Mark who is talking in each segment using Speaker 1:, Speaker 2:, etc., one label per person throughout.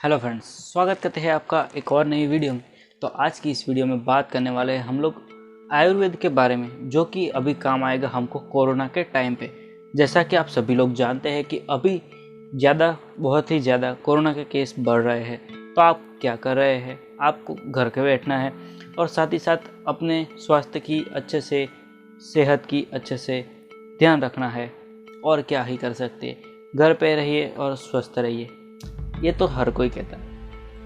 Speaker 1: Hello friends, स्वागत करते हैं आपका एक और नई वीडियो में। तो आज की इस वीडियो में बात करने वाले हैं हम लोग आयुर्वेद के बारे में, जो कि अभी काम आएगा हमको कोरोना के टाइम पे। जैसा कि आप सभी लोग जानते हैं कि अभी बहुत ही ज़्यादा कोरोना के केस बढ़ रहे हैं। तो आप क्या कर रहे हैं? आपको घर के बैठना है और साथ ही साथ अपने स्वास्थ्य की सेहत की अच्छे से ध्यान रखना है। और क्या ही कर सकते हैं, घर पे रहिए और स्वस्थ रहिए। ये तो हर कोई कहता है,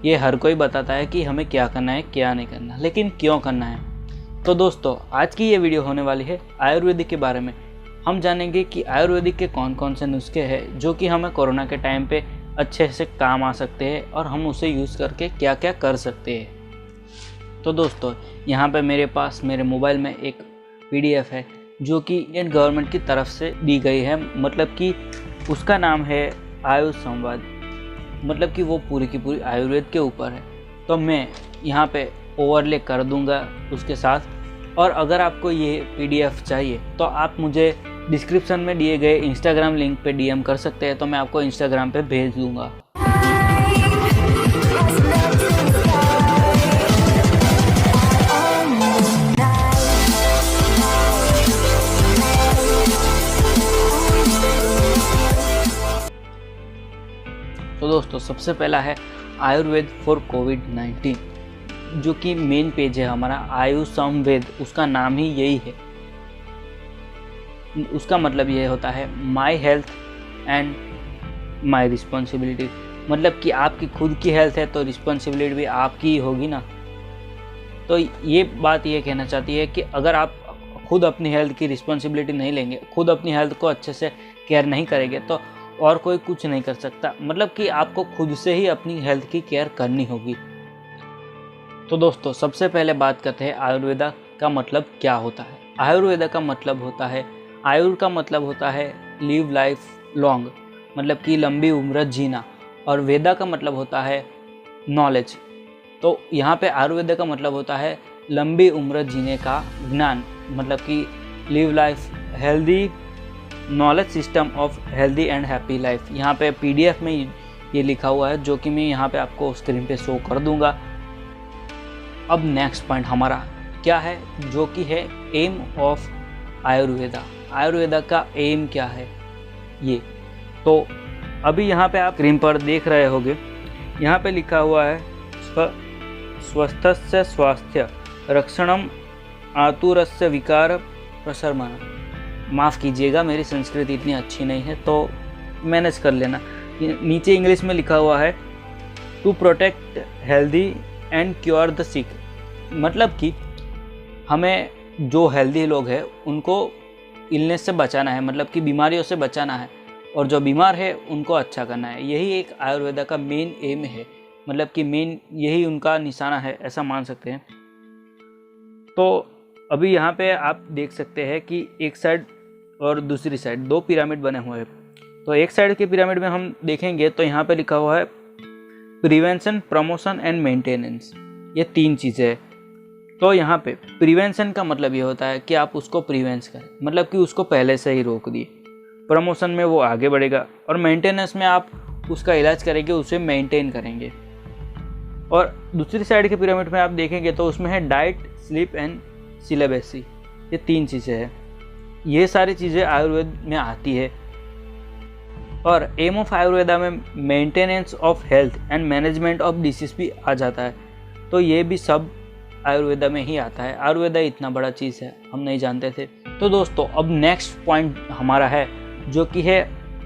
Speaker 1: ये हर कोई बताता है कि हमें क्या करना है क्या नहीं करना, लेकिन क्यों करना है। तो दोस्तों, आज की ये वीडियो होने वाली है आयुर्वेदिक के बारे में। हम जानेंगे कि आयुर्वेदिक के कौन कौन से नुस्खे हैं जो कि हमें कोरोना के टाइम पे अच्छे से काम आ सकते हैं और हम उसे यूज़ करके क्या क्या कर सकते हैं। तो दोस्तों, यहाँ पे मेरे पास मेरे मोबाइल में एक PDF है जो कि इंडियन गवर्नमेंट की तरफ से दी गई है। मतलब कि उसका नाम है आयुष संवाद, मतलब कि वो पूरी की पूरी आयुर्वेद के ऊपर है। तो मैं यहाँ पे ओवरले कर दूंगा उसके साथ। और अगर आपको ये PDF चाहिए तो आप मुझे डिस्क्रिप्शन में दिए गए इंस्टाग्राम लिंक पे DM कर सकते हैं, तो मैं आपको इंस्टाग्राम पे भेज दूंगा। तो दोस्तों, सबसे पहला है आयुर्वेद फॉर कोविड-19, जो कि मेन पेज है हमारा आयुष संवेद। उसका नाम ही यही है। उसका मतलब ये होता है my health and my responsibility. मतलब कि आपकी खुद की हेल्थ है तो रिस्पॉन्सिबिलिटी भी आपकी ही होगी ना। तो ये बात ये कहना चाहती है कि अगर आप खुद अपनी हेल्थ की रिस्पॉन्सिबिलिटी नहीं लेंगे, खुद अपनी हेल्थ को अच्छे से केयर नहीं करेंगे, तो और कोई कुछ नहीं कर सकता। मतलब कि आपको खुद से ही अपनी हेल्थ की केयर करनी होगी। तो दोस्तों, सबसे पहले बात करते हैं आयुर्वेदा का मतलब क्या होता है। आयुर्वेदा का मतलब होता है, आयुर का मतलब होता है लिव लाइफ लॉन्ग, मतलब कि लंबी उम्र जीना। और वेदा का मतलब होता है नॉलेज। तो यहाँ पे आयुर्वेदा का मतलब होता है लंबी उम्र जीने का ज्ञान, मतलब कि live life healthy knowledge system of healthy and happy life. यहाँ पे PDF में ये लिखा हुआ है, जो कि मैं यहाँ पे आपको स्क्रीन पे शो कर दूंगा। अब नेक्स्ट पॉइंट हमारा क्या है, जो कि है एम ऑफ आयुर्वेदा। आयुर्वेदा का एम क्या है ये, तो अभी यहाँ पे आप स्क्रीन पर देख रहे होंगे। यहाँ पे लिखा हुआ है स्वस्थस्य स्वास्थ्य रक्षणम आतुरस्य विकार प्रशमनम। माफ़ कीजिएगा, मेरी संस्कृत इतनी अच्छी नहीं है, तो मैनेज कर लेना। नीचे इंग्लिश में लिखा हुआ है to protect healthy and cure the sick. मतलब कि हमें जो हेल्दी लोग हैं उनको इलनेस से बचाना है, मतलब कि बीमारियों से बचाना है, और जो बीमार है उनको अच्छा करना है। यही एक आयुर्वेदा का मेन एम है, मतलब कि मेन यही उनका निशाना है, ऐसा मान सकते हैं। तो अभी यहाँ पे आप देख सकते हैं कि एक साइड और दूसरी साइड दो पिरामिड बने हुए हैं। तो एक साइड के पिरामिड में हम देखेंगे तो यहाँ पे लिखा हुआ है प्रिवेंशन, प्रमोशन एंड मेंटेनेंस। ये तीन चीज़ें हैं। तो यहाँ पे प्रिवेंशन का मतलब ये होता है कि आप उसको प्रिवेंस करें, मतलब कि उसको पहले से ही रोक दिए। प्रमोशन में वो आगे बढ़ेगा, और मेंटेनेंस में आप उसका इलाज करेंगे, उसे मेंटेन करेंगे। और दूसरी साइड के पिरामिड में आप देखेंगे तो उसमें है डाइट, स्लीप एंड सिलेबसी। ये तीन चीज़ें हैं। ये सारी चीज़ें आयुर्वेद में आती है। और एम ऑफ आयुर्वेदा में maintenance of health and management of disease भी आ जाता है। तो ये भी सब आयुर्वेदा में ही आता है। आयुर्वेदा इतना बड़ा चीज़ है, हम नहीं जानते थे। तो दोस्तों, अब नेक्स्ट पॉइंट हमारा है, जो कि है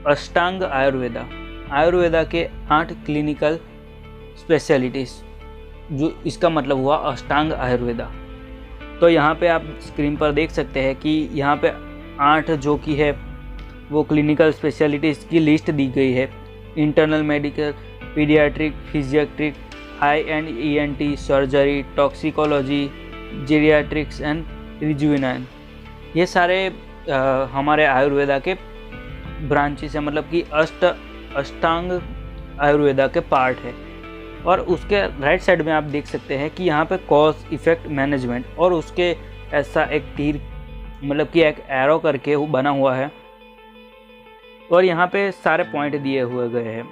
Speaker 1: अष्टांग आयुर्वेदा। आयुर्वेदा के 8 क्लिनिकल स्पेशलिटीज़, जो इसका मतलब हुआ अष्टांग आयुर्वेदा। तो यहाँ पे आप स्क्रीन पर देख सकते हैं कि यहाँ पे 8 जो कि है वो क्लिनिकल स्पेशलिटीज़ की लिस्ट दी गई है। Internal medical, paediatric, psychiatric, eye and ENT, surgery, toxicology, geriatrics and rejuvenation. ये सारे हमारे आयुर्वेदा के ब्रांचेस हैं, मतलब कि अष्टांग आयुर्वेदा के पार्ट है। और उसके राइट साइड में आप देख सकते हैं कि यहाँ पे कॉज इफेक्ट मैनेजमेंट, और उसके ऐसा एक तीर, मतलब कि एक एरो करके बना हुआ है, और यहाँ पे सारे पॉइंट दिए हुए गए हैं।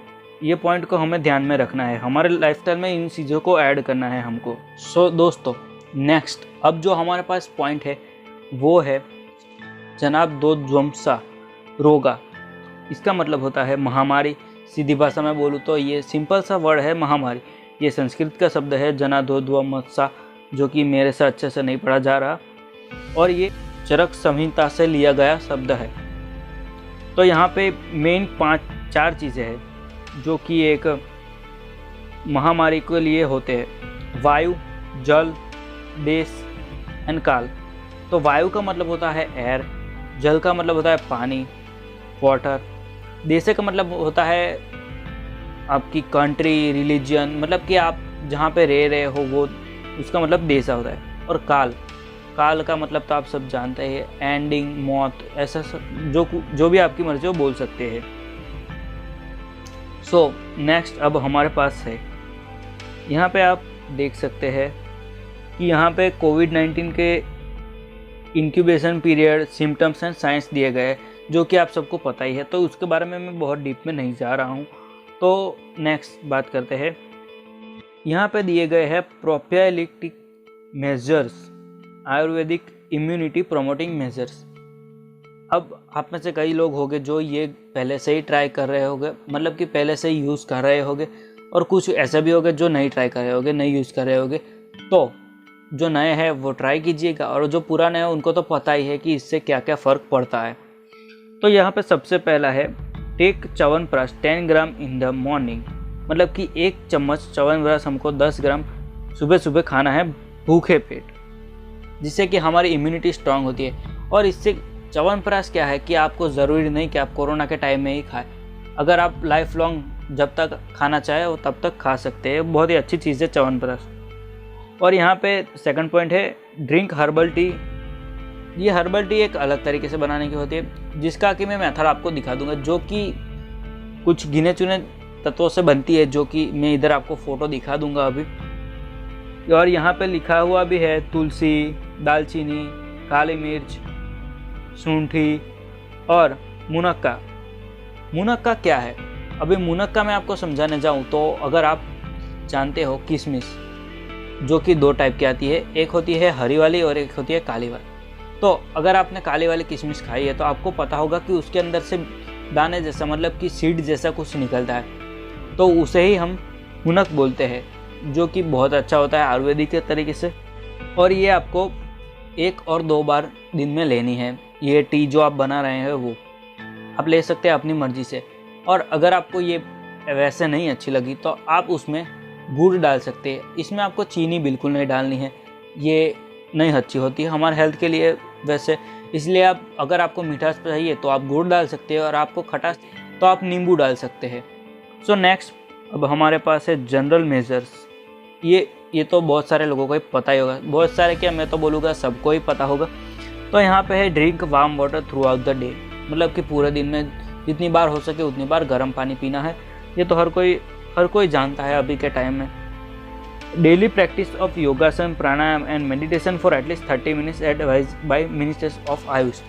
Speaker 1: ये पॉइंट को हमें ध्यान में रखना है, हमारे लाइफस्टाइल में इन चीज़ों को ऐड करना है हमको। सो दोस्तों, नेक्स्ट अब जो हमारे पास पॉइंट है वो है जनाब्दोध्वंसा रोगा। इसका मतलब होता है महामारी। सीधी भाषा में बोलूँ तो ये सिंपल सा वर्ड है महामारी। ये संस्कृत का शब्द है जनाब्दोध्वंसा, जो कि मेरे से अच्छे से नहीं पढ़ा जा रहा, और ये चरक संहिता से लिया गया शब्द है। तो यहाँ पे मेन 4 चीज़ें हैं जो कि एक महामारी के लिए होते हैं: वायु, जल, देश एंड काल। तो वायु का मतलब होता है एयर, जल का मतलब होता है पानी, वाटर, देश का मतलब होता है आपकी कंट्री, रिलीजन, मतलब कि आप जहाँ पे रह रहे हो वो, उसका मतलब देश होता है। और काल का मतलब तो आप सब जानते हैं, एंडिंग, मौत, ऐसा जो भी आपकी मर्जी हो बोल सकते हैं। सो नेक्स्ट अब हमारे पास है, यहाँ पे आप देख सकते हैं कि यहाँ पे कोविड-19 के incubation period, symptoms and science दिए गए, जो कि आप सबको पता ही है, तो उसके बारे में मैं बहुत डीप में नहीं जा रहा हूँ। तो नेक्स्ट बात करते हैं, यहाँ पे दिए गए हैं prophylactic measures, Ayurvedic immunity promoting measures. अब आप में से कई लोग होंगे जो ये पहले से ही ट्राई कर रहे होंगे, मतलब कि पहले से ही यूज़ कर रहे होंगे, और कुछ ऐसे भी होंगे जो नहीं ट्राई कर रहे होंगे, नहीं यूज़ कर रहे होंगे। तो जो नए हैं वो ट्राई कीजिएगा, और जो पुराने हैं उनको तो पता ही है कि इससे क्या क्या फ़र्क पड़ता है। तो यहाँ पे सबसे पहला है take chyawanprash 10 gram in the morning, मतलब कि 1 चम्मच च्यवनप्राश हमको 10 ग्राम सुबह सुबह खाना है भूखे पेट, जिससे कि हमारी इम्यूनिटी स्ट्रांग होती है। और इससे च्यवनप्राश क्या है कि आपको ज़रूरी नहीं कि आप कोरोना के टाइम में ही खाएं, अगर आप लाइफ लॉन्ग जब तक खाना चाहे वो तब तक खा सकते हैं। बहुत ही अच्छी चीज़ है च्यवनप्राश। और यहाँ पे सेकंड पॉइंट है ड्रिंक हर्बल टी। ये हर्बल टी एक अलग तरीके से बनाने की होती है, जिसका कि मैं मेथड आपको दिखा दूंगा, जो कि कुछ गिने चुने तत्वों से बनती है, जो कि मैं इधर आपको फ़ोटो दिखा दूंगा अभी। और यहाँ पे लिखा हुआ भी है तुलसी, दालचीनी, काली मिर्च, सूंठी और मुनक्का। मुनक्का क्या है? अभी मुनक्का मैं आपको समझाने जाऊँ तो अगर आप जानते हो किशमिश, जो कि 2 टाइप की आती है, एक होती है हरी वाली और एक होती है काली वाली। तो अगर आपने काली वाली किशमिश खाई है तो आपको पता होगा कि उसके अंदर से दाने जैसा, मतलब कि सीड जैसा कुछ निकलता है, तो उसे ही हम मुनक बोलते हैं, जो कि बहुत अच्छा होता है आयुर्वेदिक के तरीके से। और ये आपको 1 और 2 बार दिन में लेनी है। ये टी जो आप बना रहे हैं वो आप ले सकते हैं अपनी मर्ज़ी से। और अगर आपको ये वैसे नहीं अच्छी लगी तो आप उसमें गुड़ डाल सकते हैं। इसमें आपको चीनी बिल्कुल नहीं डालनी है, ये नहीं अच्छी होती है हमारे हेल्थ के लिए वैसे। इसलिए आप, अगर आपको मिठास चाहिए तो आप गुड़ डाल सकते हैं, और आपको खटास तो आप नींबू डाल सकते हैं। सो नेक्स्ट अब हमारे पास है जनरल मेजर्स। ये तो बहुत सारे लोगों को ही पता ही होगा, बहुत सारे क्या मैं तो बोलूँगा सबको ही पता होगा। तो यहाँ पे है drink warm water through out the day, मतलब कि पूरे दिन में जितनी बार हो सके उतनी बार गर्म पानी पीना है। ये तो हर कोई जानता है अभी के टाइम में। Daily practice of yogasana, pranayama and meditation for at least 30 minutes advise by ministers of AYUSH.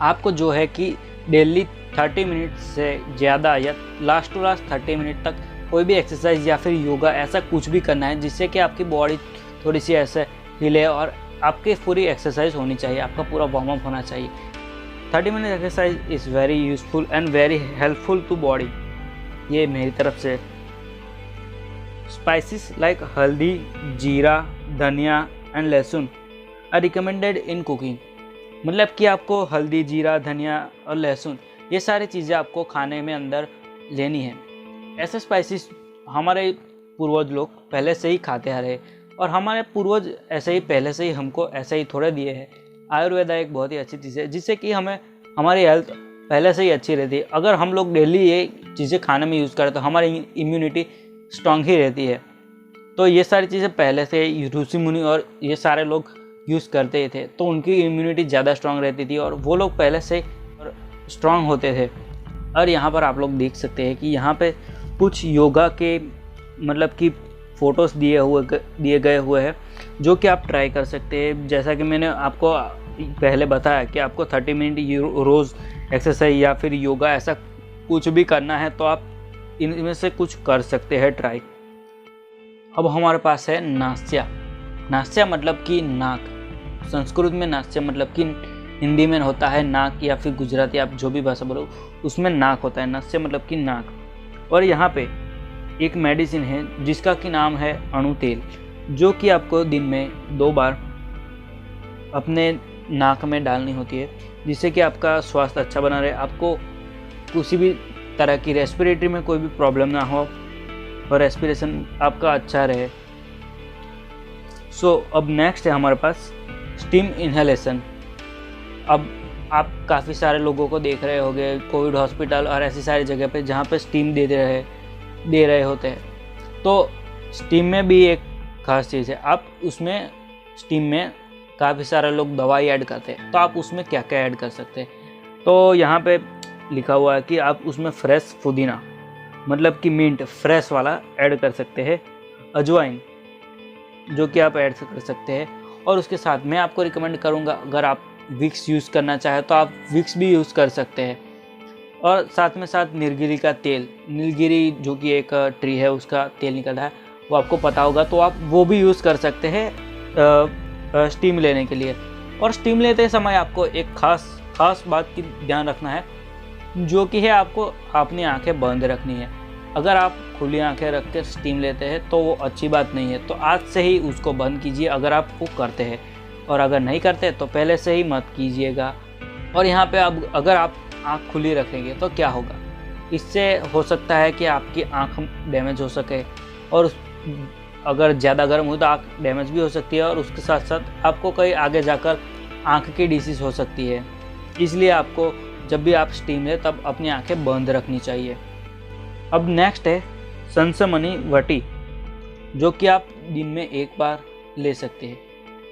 Speaker 1: आपको जो है कि डेली 30 मिनट से ज़्यादा या लास्ट टू लास्ट 30 मिनट तक कोई भी एक्सरसाइज या फिर योगा ऐसा कुछ भी करना है जिससे कि आपकी बॉडी थोड़ी सी ऐसे हिले, और आपकी पूरी एक्सरसाइज होनी चाहिए, आपका पूरा वार्म अप होना चाहिए। 30 minute exercise is very useful and very helpful to body. ये मेरी तरफ से। स्पाइसेस लाइक हल्दी, जीरा, धनिया एंड लहसुन आर रिकमेंडेड इन कुकिंग, मतलब कि आपको हल्दी, जीरा, धनिया और लहसुन ये सारी चीज़ें आपको खाने में अंदर लेनी है। ऐसे स्पाइसेस हमारे पूर्वज लोग पहले से ही खाते आ रहे, और हमारे पूर्वज ऐसे ही पहले से ही हमको ऐसे ही थोड़े दिए हैं। आयुर्वेदा एक बहुत ही अच्छी चीज़ है जिससे कि हमें हमारी हेल्थ पहले से ही अच्छी रहती है। अगर हम लोग डेली ये चीज़ें खाने में यूज़ करें तो हमारी इम्यूनिटी स्ट्रांग ही रहती है। तो ये सारी चीज़ें पहले से ऋषि मुनि और ये सारे लोग यूज़ करते थे, तो उनकी इम्यूनिटी ज़्यादा स्ट्रांग रहती थी और वो लोग पहले से स्ट्रांग होते थे। और यहाँ पर आप लोग देख सकते हैं कि यहाँ पे कुछ योगा के मतलब कि फ़ोटोज़ दिए गए हुए हैं जो कि आप ट्राई कर सकते हैं। जैसा कि मैंने आपको पहले बताया कि आपको 30 मिनट रोज़ एक्सरसाइज या फिर योगा ऐसा कुछ भी करना है तो आप इनमें से कुछ कर सकते हैं ट्राई। अब हमारे पास है नास्या। नास्या मतलब कि नाक। संस्कृत में नास्या मतलब कि हिंदी में होता है नाक, या फिर गुजराती आप जो भी भाषा बोलो उसमें नाक होता है। नास्या मतलब कि नाक। और यहाँ पे एक मेडिसिन है जिसका कि नाम है अणु तेल, जो कि आपको दिन में 2 बार अपने नाक में डालनी होती है, जिससे कि आपका स्वास्थ्य अच्छा बना रहे, आपको किसी भी तरह की रेस्पिरेटरी में कोई भी प्रॉब्लम ना हो और रेस्पिरेशन आपका अच्छा रहे। अब नेक्स्ट है हमारे पास स्टीम इन्हेलेशन। अब आप काफ़ी सारे लोगों को देख रहे होंगे कोविड हॉस्पिटल और ऐसी सारी जगह पे जहाँ पे स्टीम दे रहे होते हैं। तो स्टीम में भी एक खास चीज़ है, आप उसमें स्टीम में काफ़ी सारे लोग दवाई ऐड करते हैं, तो आप उसमें क्या क्या ऐड कर सकते हैं। तो यहाँ पे लिखा हुआ है कि आप उसमें फ्रेश पुदीना मतलब कि मिंट फ्रेश वाला ऐड कर सकते हैं, अजवाइन जो कि आप ऐड कर सकते हैं, और उसके साथ मैं आपको रिकमेंड करूँगा अगर आप विक्स यूज़ करना चाहें तो आप विक्स भी यूज़ कर सकते हैं। और साथ में साथ नीलगिरी का तेल, नीलगिरी जो कि एक ट्री है उसका तेल निकलता है, वो आपको पता होगा, तो आप वो भी यूज़ कर सकते हैं स्टीम लेने के लिए। और स्टीम लेते समय आपको एक खास बात की ध्यान रखना है, जो कि है आपको अपनी आंखें बंद रखनी है। अगर आप खुली आंखें रख कर स्टीम लेते हैं तो वो अच्छी बात नहीं है, तो आज से ही उसको बंद कीजिए अगर आप वो करते हैं, और अगर नहीं करते तो पहले से ही मत कीजिएगा। और यहाँ पे अब अगर आप आँख खुली रखेंगे तो क्या होगा, इससे हो सकता है कि आपकी आँख डैमेज हो सके, और अगर ज़्यादा गर्म हो तो आँख डैमेज भी हो सकती है, और उसके साथ साथ आपको कहीं आगे जाकर आँख की डिसीज़ हो सकती है। इसलिए आपको जब भी आप स्टीम लें तब अपनी आंखें बंद रखनी चाहिए। अब नेक्स्ट है संसमनी वटी, जो कि आप दिन में 1 बार ले सकते हैं,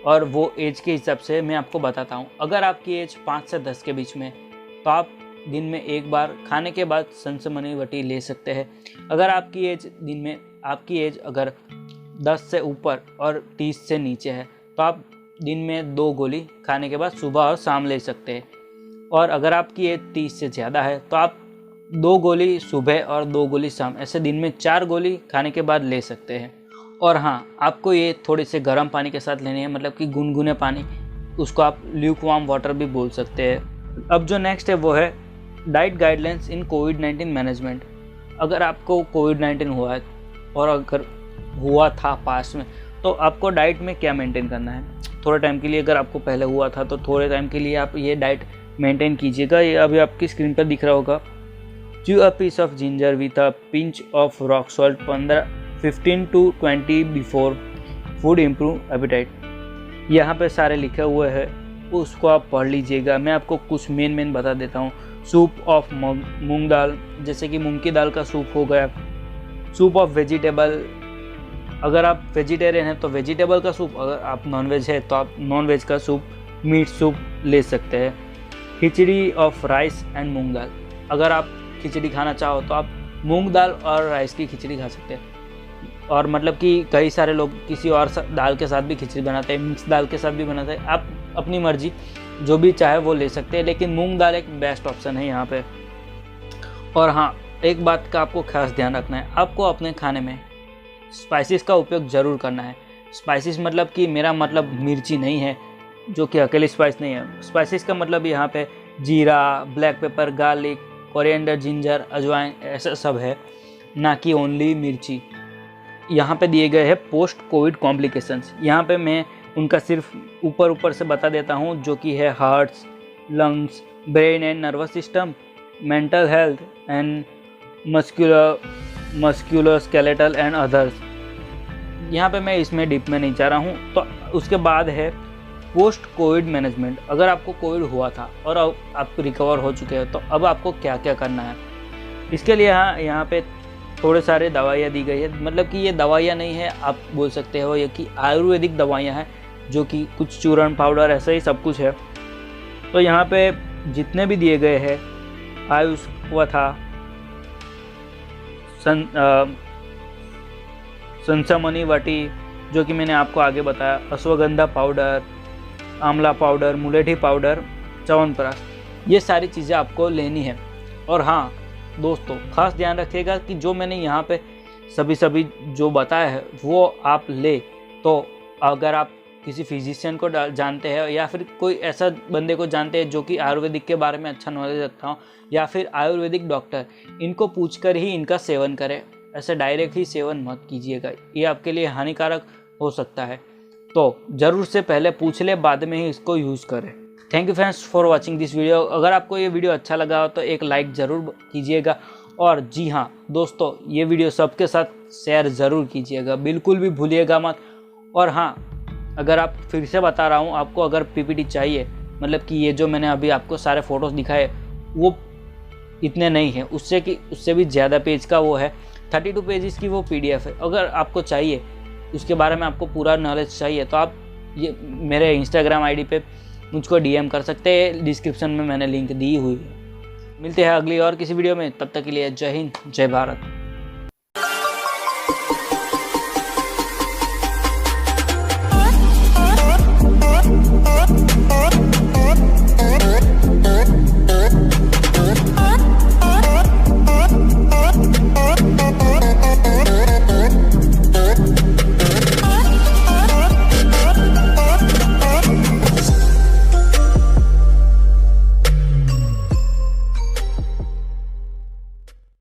Speaker 1: और वो एज के हिसाब से मैं आपको बताता हूँ। अगर आपकी एज 5 से 10 के बीच में, तो आप दिन में 1 बार खाने के बाद संसमनी वटी ले सकते हैं। अगर आपकी एज अगर 10 से ऊपर और 30 से नीचे है, तो आप दिन में 2 गोली खाने के बाद सुबह और शाम ले सकते हैं। और अगर आपकी एज 30 से ज़्यादा है तो आप 2 गोली सुबह और 2 गोली शाम, ऐसे दिन में 4 गोली खाने के बाद ले सकते हैं। और हाँ, आपको ये थोड़े से गर्म पानी के साथ लेनी है, मतलब कि गुनगुने पानी, उसको आप ल्यूकवार्म वाटर भी बोल सकते हैं। अब जो नेक्स्ट है वो है डाइट गाइडलाइंस इन कोविड-19 मैनेजमेंट। अगर आपको कोविड-19 हुआ है और अगर हुआ था पास्ट में, तो आपको डाइट में क्या मेंटेन करना है। थोड़े टाइम के लिए, अगर आपको पहले हुआ था तो थोड़े टाइम के लिए आप ये डाइट मेंटेन कीजिएगा। ये अभी आपकी स्क्रीन पर दिख रहा होगा। Chew a piece of ginger with a pinch of rock salt 15 to 20 before food improve appetite. यहाँ पे सारे लिखे हुए हैं, उसको आप पढ़ लीजिएगा। मैं आपको कुछ मेन बता देता हूँ। सूप ऑफ मूंग दाल, जैसे कि मूंग की दाल का सूप हो गया। सूप ऑफ वेजिटेबल, अगर आप वेजिटेरियन हैं तो वेजिटेबल का सूप, अगर आप नॉनवेज है तो आप नॉनवेज का सूप, मीट सूप ले सकते हैं। खिचड़ी ऑफ राइस एंड मूंग दाल, अगर आप खिचड़ी खाना चाहो तो आप मूंग दाल और राइस की खिचड़ी खा सकते हैं। और मतलब कि कई सारे लोग किसी और दाल के साथ भी खिचड़ी बनाते हैं, मिक्स दाल के साथ भी बनाते हैं। आप अपनी मर्जी जो भी चाहे वो ले सकते हैं, लेकिन मूंग दाल एक बेस्ट ऑप्शन है यहाँ पे। और हाँ, एक बात का आपको खास ध्यान रखना है, आपको अपने खाने में स्पाइसेस का उपयोग ज़रूर करना है। स्पाइसेस मतलब कि मेरा मतलब मिर्ची नहीं है, जो कि अकेले स्पाइस नहीं है। स्पाइसेस का मतलब यहाँ पे जीरा, black pepper, garlic, coriander, ginger, अजवाइन, ऐसा सब है, ना कि ओनली मिर्ची। यहाँ पे दिए गए हैं पोस्ट कोविड कॉम्प्लिकेशंस। यहाँ पे मैं उनका सिर्फ ऊपर से बता देता हूँ, जो कि है hearts, lungs, brain and nervous system, mental health and muscular skeletal and others. यहाँ पे मैं इसमें डीप में नहीं जा रहा हूँ। तो उसके बाद है पोस्ट कोविड मैनेजमेंट। अगर आपको कोविड हुआ था और अब आप रिकवर हो चुके हो, तो अब आपको क्या क्या करना है। इसके लिए यहाँ पे थोड़े सारे दवाइयाँ दी गई है। मतलब कि ये दवाइयाँ नहीं है, आप बोल सकते हो ये कि आयुर्वेदिक दवाइयाँ हैं, जो कि कुछ चूर्ण, पाउडर, ऐसा ही सब कुछ है। तो यहाँ पे जितने भी दिए गए हैं, आयुष वथा, संसमनी वटी, जो कि मैंने आपको आगे बताया, अश्वगंधा पाउडर, आंवला पाउडर, मुलेठी पाउडर, च्यवनप्राश, ये सारी चीज़ें आपको लेनी है। और हाँ, दोस्तों खास ध्यान रखिएगा कि जो मैंने यहाँ पे सभी जो बताया है वो आप ले। तो अगर आप किसी फिजिशियन को जानते हैं या फिर कोई ऐसा बंदे को जानते हैं जो कि आयुर्वेदिक के बारे में अच्छा नॉलेज रखता हो या फिर आयुर्वेदिक डॉक्टर, इनको पूछकर ही इनका सेवन करें। ऐसे डायरेक्ट ही सेवन मत कीजिएगा, ये आपके लिए हानिकारक हो सकता है। तो ज़रूर से पहले पूछ ले, बाद में ही इसको यूज़ करें। Thank you friends for watching this video. अगर आपको ये वीडियो अच्छा लगा हो तो एक लाइक ज़रूर कीजिएगा। और जी हाँ दोस्तों, ये वीडियो सबके साथ शेयर ज़रूर कीजिएगा, बिल्कुल भी भूलिएगा मत। और हाँ, अगर आप फिर से बता रहा हूँ, आपको अगर पीपीटी चाहिए, मतलब कि ये जो मैंने अभी आपको सारे फ़ोटोज़ दिखाए वो इतने नहीं हैं, उससे भी ज़्यादा पेज का वो है, 32 पेजेस की वो PDF है। अगर आपको चाहिए, उसके बारे में आपको पूरा नॉलेज चाहिए, तो आप ये मेरे इंस्टाग्राम ID पे मुझको DM कर सकते हैं, डिस्क्रिप्शन में मैंने लिंक दी हुई है। मिलते हैं अगली और किसी वीडियो में, तब तक के लिए जय हिंद जय भारत।